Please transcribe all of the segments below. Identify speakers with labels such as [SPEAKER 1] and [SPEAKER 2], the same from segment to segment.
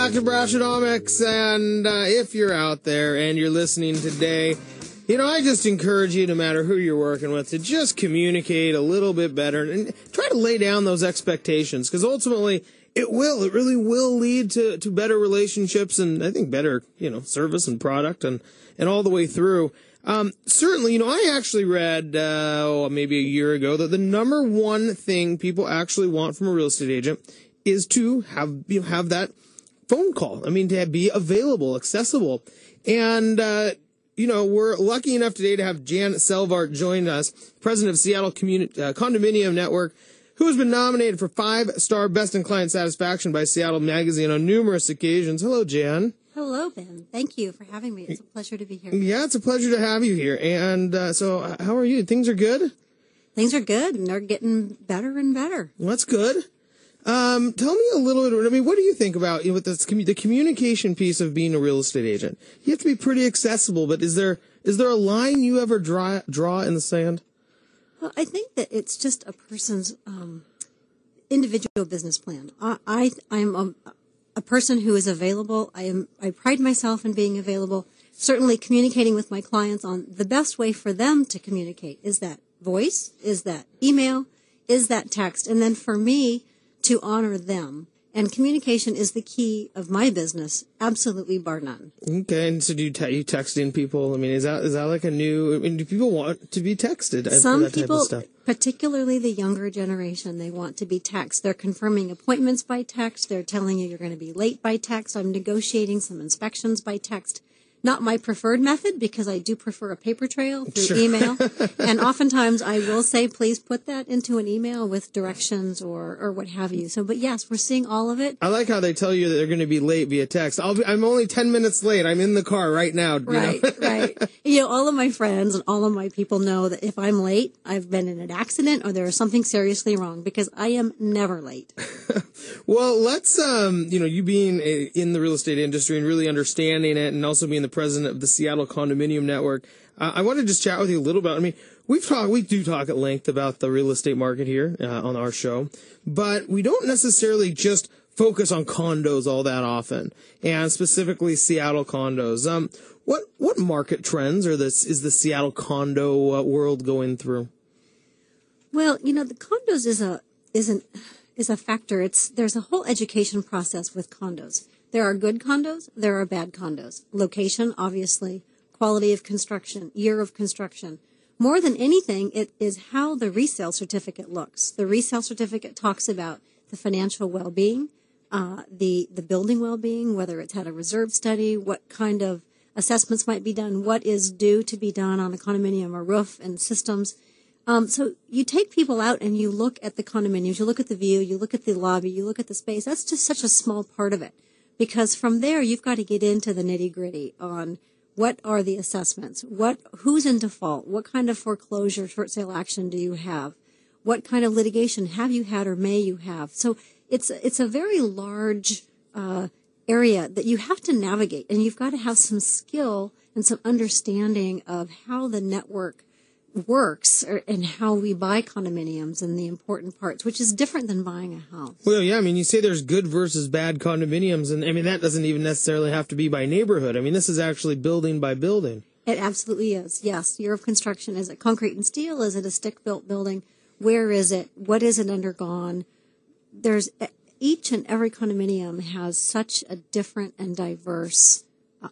[SPEAKER 1] back to Brashonomics, and if you're out there and you're listening today, I just encourage you, no matter who you're working with, to just communicate a little bit better and try to lay down those expectations, because ultimately it really will lead to better relationships and I think better, service and product and all the way through. Certainly, I actually read, maybe a year ago that the number one thing people actually want from a real estate agent is to have that phone call. I mean, to be available, accessible. And, we're lucky enough today to have Jan Selvar join us, president of Seattle Condominium Network, who has been nominated for 5-star Best in Client Satisfaction by Seattle Magazine on numerous occasions. Hello, Jan.
[SPEAKER 2] Hello, Ben. Thank you for having me. It's a pleasure to be here.
[SPEAKER 1] Yeah, it's a pleasure to have you here. And so how are you? Things are good?
[SPEAKER 2] Things are good, and they're getting better and better.
[SPEAKER 1] Well, that's good. Tell me a little bit, what do you think about with this, the communication piece of being a real estate agent? You have to be pretty accessible, but is there a line you ever draw in the sand?
[SPEAKER 2] Well, I think that it's just a person's individual business plan. I'm a person who is available. I pride myself in being available, certainly communicating with my clients on the best way for them to communicate. Is that voice? Is that email? Is that text? And then for me, to honor them. And communication is the key of my business, absolutely bar none. Okay, and so do you texting people? I mean, is that like do people want to be texted? Some people, particularly the younger generation, they want to be texted. They're confirming appointments by text. They're telling you you're going to be late by text. I'm negotiating some inspections by text. Not my preferred method, because I do prefer a paper trail through email. And oftentimes I will say, please put that into an email with directions or what have you. So, but yes, we're seeing all of it.
[SPEAKER 1] I like how they tell you that they're going to be late via text. I'm only 10 minutes late. I'm in the car right now.
[SPEAKER 2] Right. All of my friends and all of my people know that if I'm late, I've been in an accident or there is something seriously wrong, because I am never late.
[SPEAKER 1] Well, let's, you being in the real estate industry and really understanding it, and also being the president of the Seattle Condominium Network, I want to just chat with you a little bit. I mean, we do talk at length about the real estate market here on our show, but we don't necessarily just focus on condos all that often, and specifically Seattle condos. What market trends is the Seattle condo world going through?
[SPEAKER 2] Well, the condos is a factor. There's a whole education process with condos. There are good condos, there are bad condos. Location, obviously, quality of construction, year of construction. More than anything, it is how the resale certificate looks. The resale certificate talks about the financial well-being, the building well-being, whether it's had a reserve study, what kind of assessments might be done, what is due to be done on a condominium or roof and systems. So you take people out and you look at the condominiums, you look at the view, you look at the lobby, you look at the space. That's just such a small part of it, because from there you've got to get into the nitty-gritty on what are the assessments, who's in default, what kind of foreclosure, short sale action do you have, what kind of litigation have you had or may you have. So it's a very large area that you have to navigate, and you've got to have some skill and some understanding of how the network works and how we buy condominiums and the important parts, which is different than buying a house.
[SPEAKER 1] Well, yeah, I mean, you say there's good versus bad condominiums, and I mean, that doesn't even necessarily have to be by neighborhood. I mean, this is actually building by building.
[SPEAKER 2] It absolutely is, yes. Year of construction, is it concrete and steel? Is it a stick-built building? Where is it? What is it undergone? Each and every condominium has such a different and diverse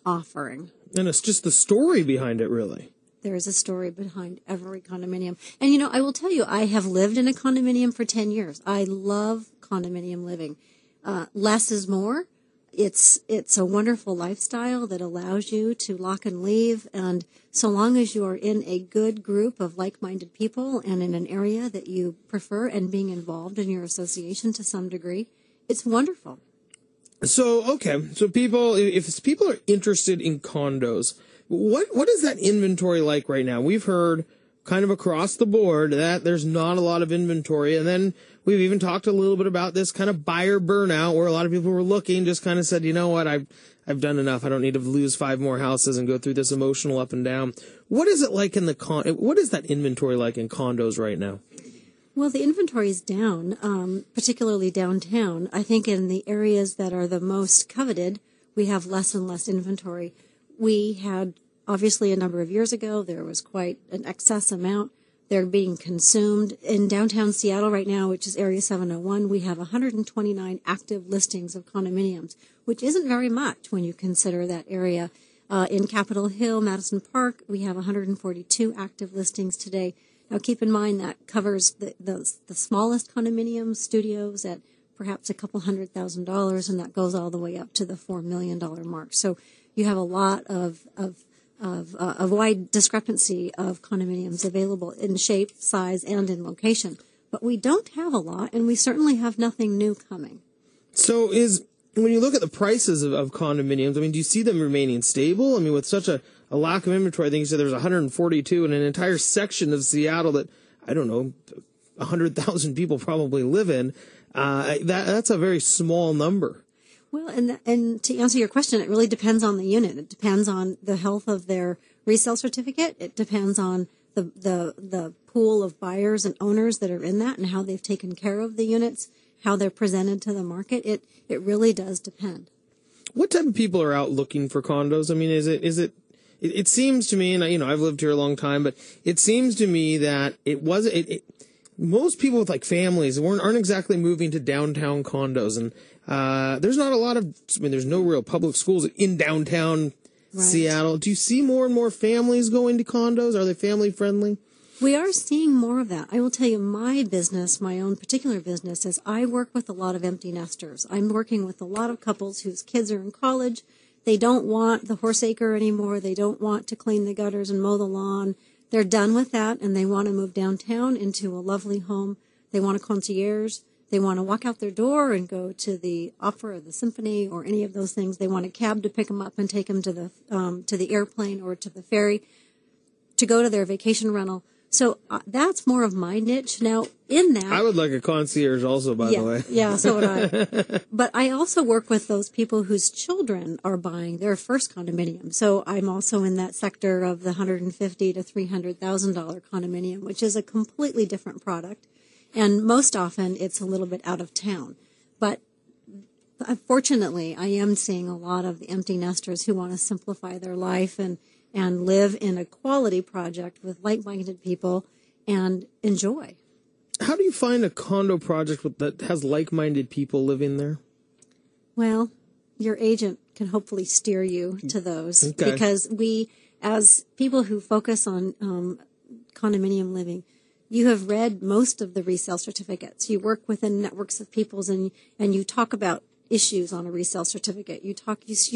[SPEAKER 2] offering.
[SPEAKER 1] And it's just the story behind it, really.
[SPEAKER 2] There is a story behind every condominium. And, I will tell you, I have lived in a condominium for 10 years. I love condominium living. Less is more. It's a wonderful lifestyle that allows you to lock and leave. And so long as you are in a good group of like-minded people and in an area that you prefer and being involved in your association to some degree, it's wonderful.
[SPEAKER 1] So, okay. So if people are interested in condos, what is that inventory like right now? We've heard kind of across the board that there's not a lot of inventory. And then we've even talked a little bit about this kind of buyer burnout, where a lot of people were looking, just kind of said, you know what, I've done enough. I don't need to lose 5 more houses and go through this emotional up and down. What is it like what is that inventory like in condos right now?
[SPEAKER 2] Well, the inventory is down, particularly downtown. I think in the areas that are the most coveted, we have less and less inventory. We had, obviously, a number of years ago, there was quite an excess amount. They're being consumed. In downtown Seattle right now, which is Area 701, we have 129 active listings of condominiums, which isn't very much when you consider that area. In Capitol Hill, Madison Park, we have 142 active listings today. Now, keep in mind that covers the smallest condominium studios at perhaps a couple $100,000, and that goes all the way up to the $4 million mark. So you have a lot of wide discrepancy of condominiums available in shape, size, and in location. But we don't have a lot, and we certainly have nothing new coming.
[SPEAKER 1] So when you look at the prices of condominiums, I mean, do you see them remaining stable? I mean, with such a lack of inventory, I think you said there's 142 in an entire section of Seattle that, I don't know, 100,000 people probably live in. That's a very small number.
[SPEAKER 2] Well, and to answer your question, it really depends on the unit. It depends on the health of their resale certificate. It depends on the pool of buyers and owners that are in that and how they've taken care of the units, how they're presented to the market. It really does depend.
[SPEAKER 1] What type of people are out looking for condos? I mean, it seems to me, and I've lived here a long time, but it seems to me that most people with like families aren't exactly moving to downtown condos, and there's not a lot of, there's no real public schools in downtown Seattle. Do you see more and more families going to condos? Are they family friendly?
[SPEAKER 2] We are seeing more of that. I will tell you, my business, my own particular business, is I work with a lot of empty nesters. I'm working with a lot of couples whose kids are in college. They don't want the horse acre anymore. They don't want to clean the gutters and mow the lawn. They're done with that, and they want to move downtown into a lovely home. They want a concierge. They want to walk out their door and go to the opera or the symphony or any of those things. They want a cab to pick them up and take them to the airplane or to the ferry to go to their vacation rental. So that's more of my niche. Now, in that,
[SPEAKER 1] I would like a concierge also, by the way.
[SPEAKER 2] Yeah, so would I. But I also work with those people whose children are buying their first condominium. So I'm also in that sector of the $150,000 to $300,000 condominium, which is a completely different product. And most often, it's a little bit out of town. But fortunately, I am seeing a lot of the empty nesters who want to simplify their life and live in a quality project with like-minded people and enjoy.
[SPEAKER 1] How do you find a condo project that has like-minded people living there?
[SPEAKER 2] Well, your agent can hopefully steer you to those.
[SPEAKER 1] Okay.
[SPEAKER 2] Because we, as people who focus on condominium living, you have read most of the resale certificates. You work within networks of peoples and you talk about issues on a resale certificate. You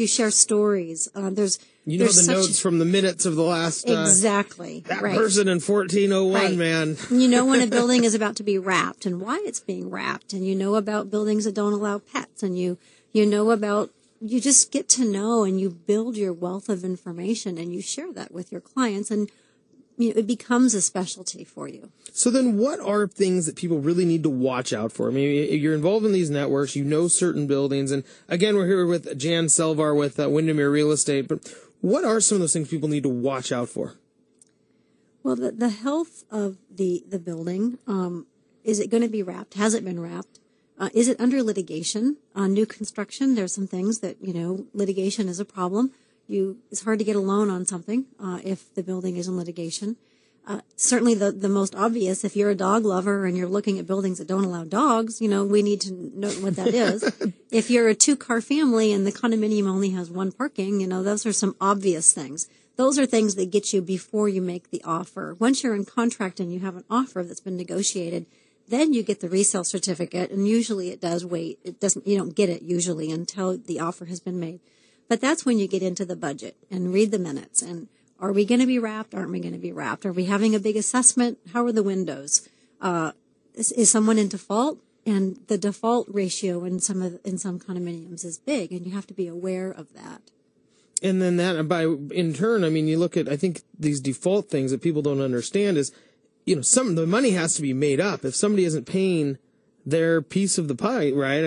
[SPEAKER 2] share stories. There's
[SPEAKER 1] the notes from the minutes of the last
[SPEAKER 2] exactly
[SPEAKER 1] that
[SPEAKER 2] right.
[SPEAKER 1] person in 1401, right. Man.
[SPEAKER 2] You know when a building is about to be wrapped and why it's being wrapped, and you know about buildings that don't allow pets, and you know about, you just get to know and you build your wealth of information and you share that with your clients, and it becomes a specialty for you. So
[SPEAKER 1] then what are things that people really need to watch out for? I mean, you're involved in these networks, you know certain buildings, and again, we're here with Jan Selvar with Windermere Real Estate, but what are some of those things people need to watch out for?
[SPEAKER 2] Well, the health of the building, is it going to be wrapped? Has it been wrapped? Is it under litigation? New construction, there's some things that, litigation is a problem. It's hard to get a loan on something if the building is in litigation. Certainly the most obvious, if you're a dog lover and you're looking at buildings that don't allow dogs, we need to know what that is. If you're a 2-car family and the condominium only has 1 parking, those are some obvious things. Those are things that get you before you make the offer. Once you're in contract and you have an offer that's been negotiated, then you get the resale certificate, and usually it does wait. You don't get it usually until the offer has been made. But that's when you get into the budget and read the minutes. And are we going to be wrapped? Aren't we going to be wrapped? Are we having a big assessment? How are the windows? Is someone in default? And the default ratio in some condominiums is big, and you have to be aware of that.
[SPEAKER 1] And then in turn, you look at, I think these default things that people don't understand is, the money has to be made up. If somebody isn't paying their piece of the pie, right?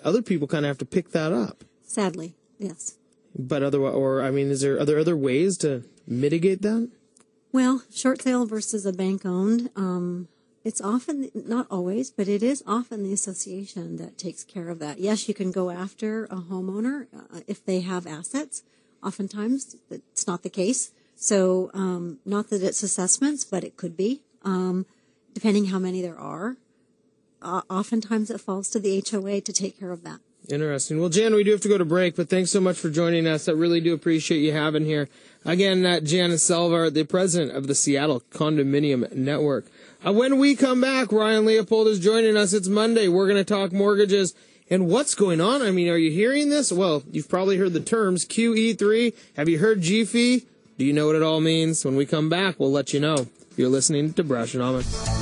[SPEAKER 1] Other people kind of have to pick that up.
[SPEAKER 2] Sadly, yes.
[SPEAKER 1] But are there other ways to mitigate that?
[SPEAKER 2] Well, short sale versus a bank owned It's often, not always, but it is often the association that takes care of that. Yes, you can go after a homeowner if they have assets. Oftentimes, it's not the case. So, not that it's assessments, but it could be, depending how many there are. Oftentimes, it falls to the HOA to take care of that.
[SPEAKER 1] Interesting. Well, Jan, we do have to go to break, but thanks so much for joining us. I really do appreciate you having here. Again, Jan Selvar, the president of the Seattle Condominium Network. When we come back, Ryan Leopold is joining us. It's Monday. We're going to talk mortgages and what's going on. I mean, are you hearing this? Well, you've probably heard the terms QE3. Have you heard GFI? Do you know what it all means? When we come back, we'll let you know. You're listening to Brashenomics.